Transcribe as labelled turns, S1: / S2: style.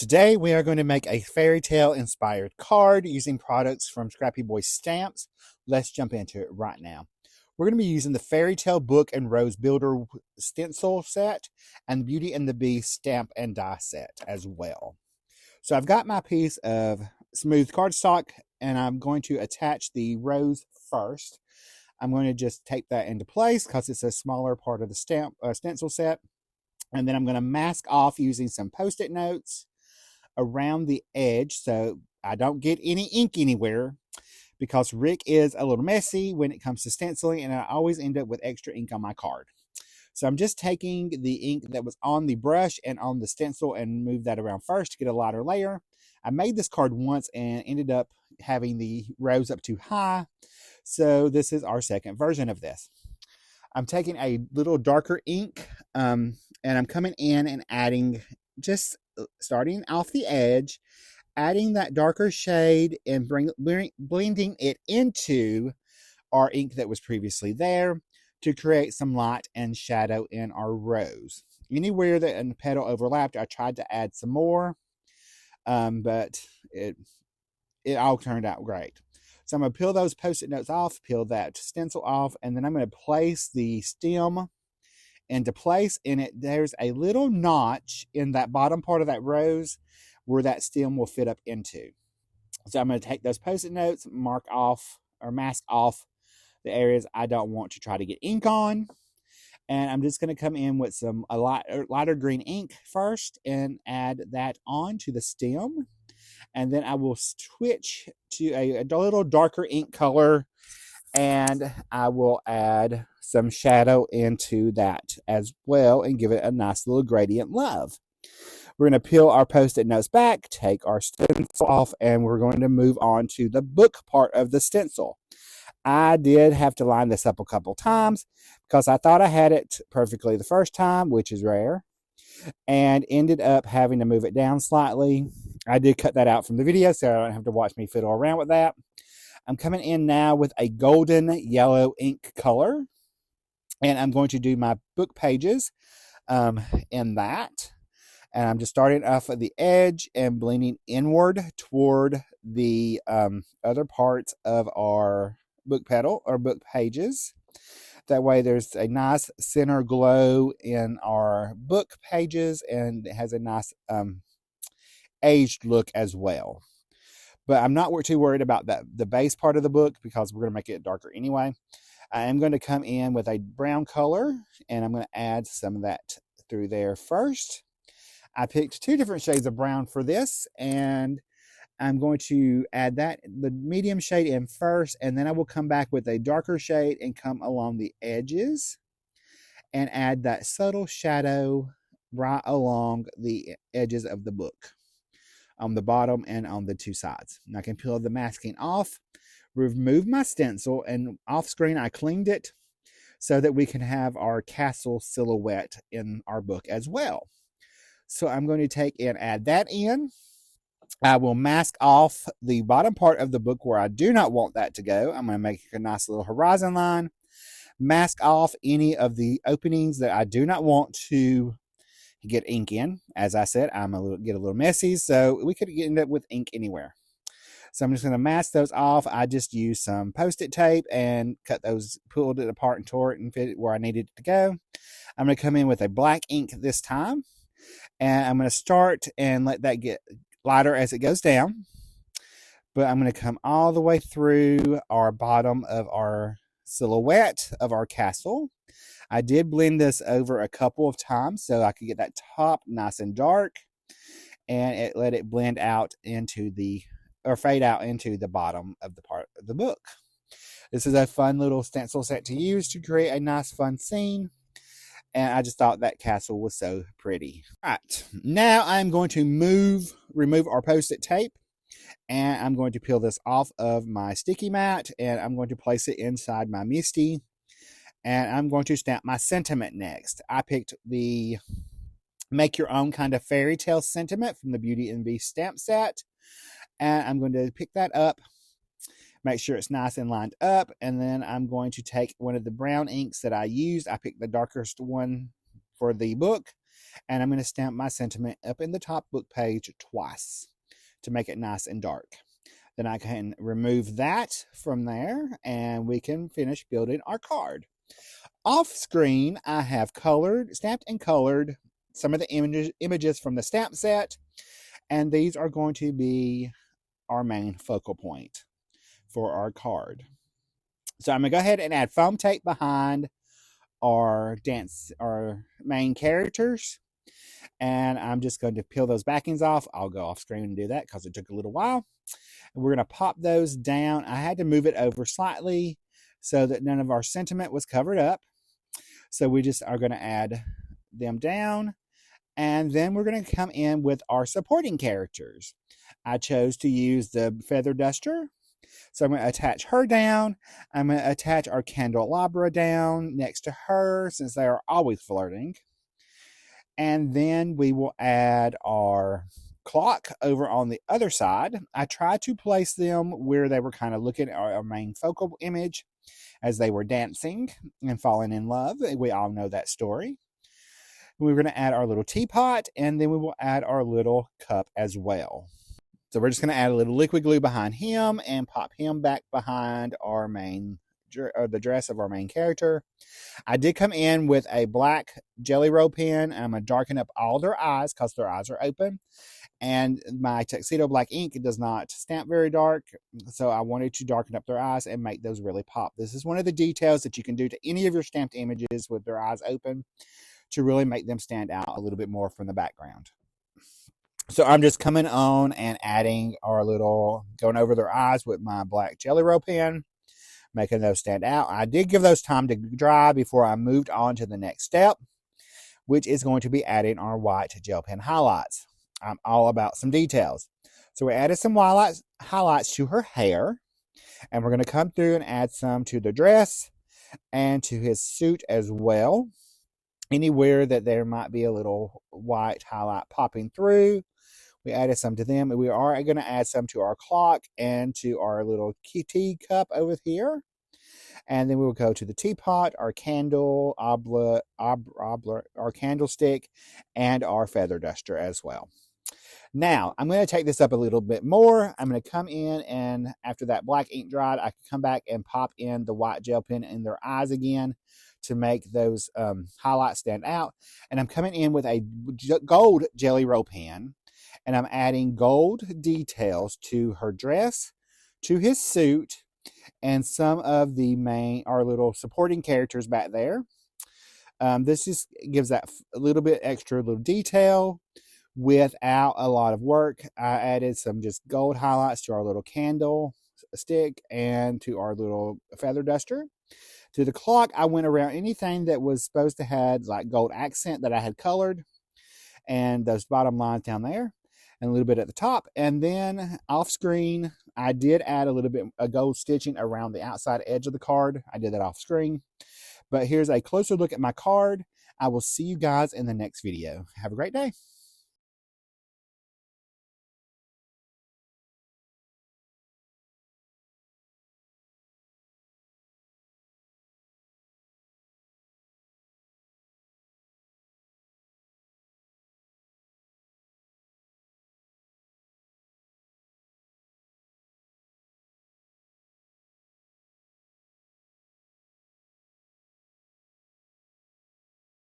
S1: Today we are going to make a fairy tale inspired card using products from Scrappy Boy Stamps. Let's jump into it right now. We're going to be using the Fairy Tale Book and Rose Builder stencil set and the Beauty and the Beast stamp and die set as well. So I've got my piece of smooth cardstock and I'm going to attach the rose first. I'm going to just tape that into place because it's a smaller part of the stencil set. And then I'm going to mask off using some Post-it notes around the edge so I don't get any ink anywhere, because Rick is a little messy when it comes to stenciling and I always end up with extra ink on my card. So I'm just taking the ink that was on the brush and on the stencil and move that around first to get a lighter layer. I made this card once and ended up having the rose up too high, so this is our second version of this. I'm taking a little darker ink and I'm coming in and adding, just starting off the edge, adding that darker shade and blending it into our ink that was previously there to create some light and shadow in our rose. Anywhere that a petal overlapped, I tried to add some more, but it all turned out great. So I'm going to peel those Post-it notes off, peel that stencil off, and then I'm going to place the stem into place. And there's a little notch in that bottom part of that rose where that stem will fit up into. So I'm going to take those Post-it notes, mark off or mask off the areas I don't want to try to get ink on. And I'm just going to come in with some lighter green ink first and add that onto the stem. And then I will switch to a little darker ink color and I will add some shadow into that as well and give it a nice little gradient love. We're going to peel our Post-it notes back, take our stencil off, and we're going to move on to the book part of the stencil. I did have to line this up a couple times because I thought I had it perfectly the first time, which is rare, and ended up having to move it down slightly. I did cut that out from the video so I don't have to watch me fiddle around with that. I'm coming in now with a golden yellow ink color, and I'm going to do my book pages in that. And I'm just starting off at the edge and blending inward toward the other parts of our book petal or book pages. That way there's a nice center glow in our book pages and it has a nice aged look as well. But I'm not too worried about the base part of the book because we're going to make it darker anyway. I am going to come in with a brown color and I'm going to add some of that through there first. I picked two different shades of brown for this and I'm going to add the medium shade in first, and then I will come back with a darker shade and come along the edges and add that subtle shadow right along the edges of the book on the bottom and on the two sides. And I can peel the masking off, remove my stencil, and off screen I cleaned it so that we can have our castle silhouette in our book as well. So I'm going to take and add that in. I will mask off the bottom part of the book where I do not want that to go. I'm going to make a nice little horizon line. Mask off any of the openings that I do not want to get ink in. As I said, get a little messy, so we could end up with ink anywhere. So I'm just going to mask those off. I just used some Post-it tape and pulled it apart and tore it and fit it where I needed it to go. I'm going to come in with a black ink this time. And I'm going to start and let that get lighter as it goes down. But I'm going to come all the way through our bottom of our silhouette of our castle. I did blend this over a couple of times so I could get that top nice and dark. And let it blend out fade out into the bottom of the part of the book. This is a fun little stencil set to use to create a nice fun scene. And I just thought that castle was so pretty. All right, now I'm going to remove our Post-it tape. And I'm going to peel this off of my sticky mat. And I'm going to place it inside my Misty. And I'm going to stamp my sentiment next. I picked the Make Your Own Kind of Fairy Tale Sentiment from the Beauty and Beast stamp set. And I'm going to pick that up. Make sure it's nice and lined up. And then I'm going to take one of the brown inks that I used. I picked the darkest one for the book. And I'm going to stamp my sentiment up in the top book page twice to make it nice and dark. Then I can remove that from there and we can finish building our card. Off screen, I have stamped and colored some of the images from the stamp set, and these are going to be our main focal point for our card. So I'm going to go ahead and add foam tape behind our main characters, and I'm just going to peel those backings off. I'll go off screen and do that because it took a little while. And we're going to pop those down. I had to move it over slightly so that none of our sentiment was covered up. So we just are going to add them down, and then we're going to come in with our supporting characters. I chose to use the feather duster, so I'm going to attach her down. I'm going to attach our candelabra down next to her since they are always flirting. And then we will add our clock over on the other side. I tried to place them where they were kind of looking at our main focal image as they were dancing and falling in love. We all know that story. We're going to add our little teapot, and then we will add our little cup as well. So we're just going to add a little liquid glue behind him and pop him back behind our the dress of our main character. I did come in with a black jelly roll pen, and I'm going to darken up all their eyes because their eyes are open. And my tuxedo black ink does not stamp very dark, so I wanted to darken up their eyes and make those really pop. This is one of the details that you can do to any of your stamped images with their eyes open to really make them stand out a little bit more from the background. So I'm just coming on and adding going over their eyes with my black jelly roll pen, making those stand out. I did give those time to dry before I moved on to the next step, which is going to be adding our white gel pen highlights. I'm all about some details. So we added some highlights to her hair, and we're going to come through and add some to the dress and to his suit as well. Anywhere that there might be a little white highlight popping through, we added some to them. And we are going to add some to our clock and to our little tea cup over here. And then we'll go to the teapot, our our candlestick, and our feather duster as well. Now, I'm going to take this up a little bit more. I'm going to come in, and after that black ink dried, I can come back and pop in the white gel pen in their eyes again to make those highlights stand out. And I'm coming in with a gold jelly roll pen, and I'm adding gold details to her dress, to his suit, and some of our little supporting characters back there. This just gives that a little bit extra little detail without a lot of work. I added some just gold highlights to our little candle stick and to our little feather duster. To the clock, I went around anything that was supposed to have like gold accent that I had colored, and those bottom lines down there, and a little bit at the top. And then off screen, I did add a little bit of gold stitching around the outside edge of the card. I did that off screen. But here's a closer look at my card. I will see you guys in the next video. Have a great day.